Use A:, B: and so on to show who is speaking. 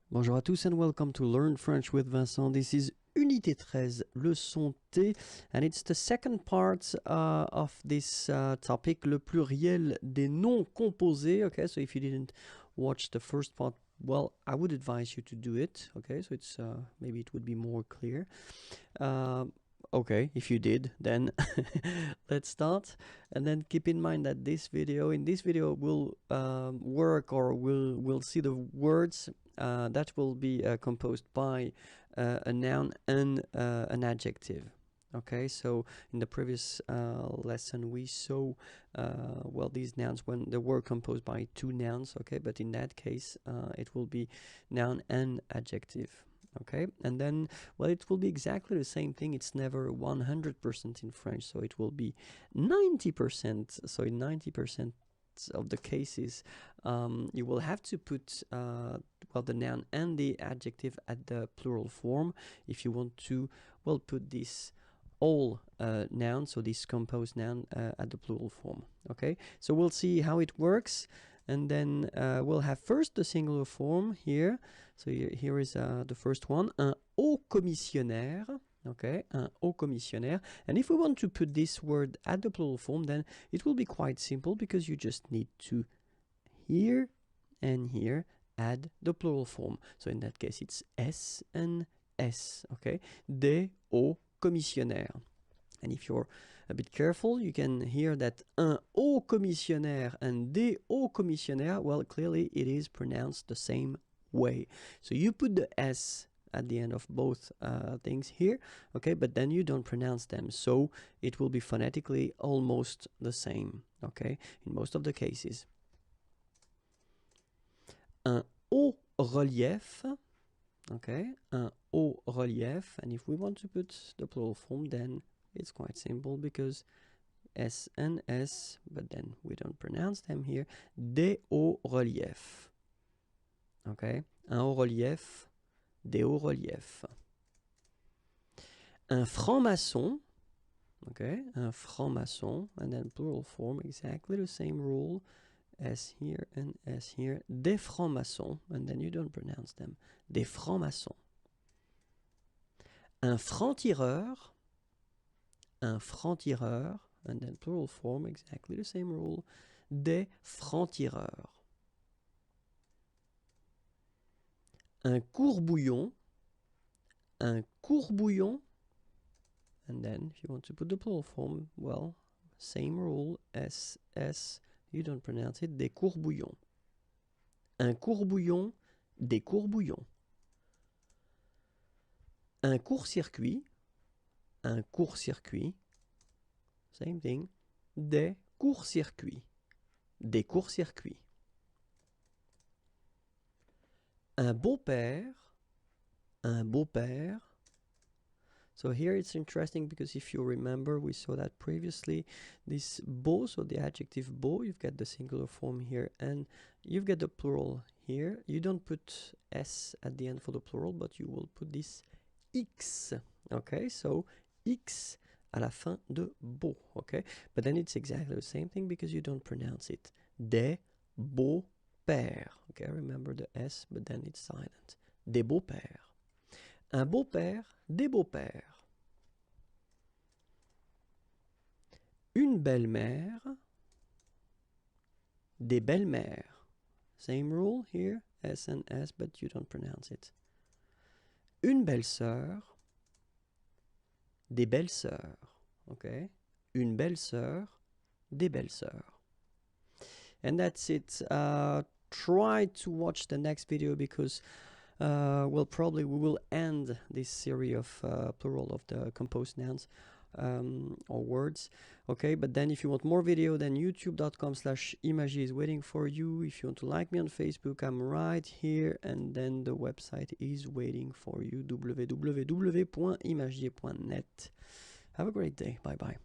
A: Bonjour à tous and welcome to Learn French with Vincent. This is Unité 13, leçon T, and it's the second part of this topic, le pluriel des noms composés. Okay, so if you didn't watch the first part, well, I would advise you to do it. Okay, so it's maybe it would be more clear. Okay, if you did, then let's start. And then keep in mind that in this video we'll work, or we'll see the words that will be composed by a noun and an adjective. Okay, so in the previous lesson we saw well, these nouns when they were composed by two nouns. Okay, but in that case it will be noun and adjective. Okay, and then, well, it will be exactly the same thing. It's never 100% in French, so it will be 90%. So in 90% of the cases, you will have to put well, the noun and the adjective at the plural form if you want to, well, put this all noun, so this composed noun, at the plural form. Okay, so we'll see how it works. And then we'll have first the singular form here. So here is the first one, un haut commissionnaire. Okay, un haut commissionnaire. And if we want to put this word at the plural form, then it will be quite simple, because you just need to here and here add the plural form. So in that case, it's S and S. Okay, des hauts commissionnaires. And if you're a bit careful, you can hear that un haut commissionnaire and des hauts commissionnaires, well, clearly it is pronounced the same way. So you put the S at the end of both things here, okay, but then you don't pronounce them. So it will be phonetically almost the same, okay, in most of the cases. Un haut relief, okay, un haut relief. And if we want to put the plural form, then it's quite simple, because S and S, but then we don't pronounce them here. Des hauts reliefs. Okay, un haut relief, des hauts reliefs. Un franc-maçon. Okay, un franc-maçon, and then plural form, exactly the same rule. S here and S here. Des francs-maçons, and then you don't pronounce them. Des francs-maçons. Un franc-tireur. Un franc-tireur, and then plural form, exactly the same rule. Des francs-tireurs. Un courbouillon. Un courbouillon. And then if you want to put the plural form, well, same rule, S, S, you don't pronounce it. Des courbouillons. Un courbouillon, des courbouillons. Un court-circuit. Un court-circuit, same thing, des courts-circuits, des courts-circuits. Un beau-père, un beau-père. So here it's interesting, because if you remember, we saw that previously, this beau, so the adjective beau, you've got the singular form here, and you've got the plural here. You don't put S at the end for the plural, but you will put this X, okay, so X à la fin de beau, okay? But then it's exactly the same thing, because you don't pronounce it. Des beaux-pères, okay? Remember the S, but then it's silent. Des beaux-pères. Un beau-père, des beaux-pères. Une belle-mère, des belles-mères. Same rule here, S and S, but you don't pronounce it. Une belle-sœur, des belles-sœurs, okay? Une belle-sœur, des belles-sœurs. And that's it. Try to watch the next video, because well, probably we will end this series of plural of the composed nouns or words, okay? But then if you want more video, then youtube.com/imagie is waiting for you. If you want to like me on Facebook, I'm right here, and then the website is waiting for you, www.imagier.net. Have a great day. Bye bye.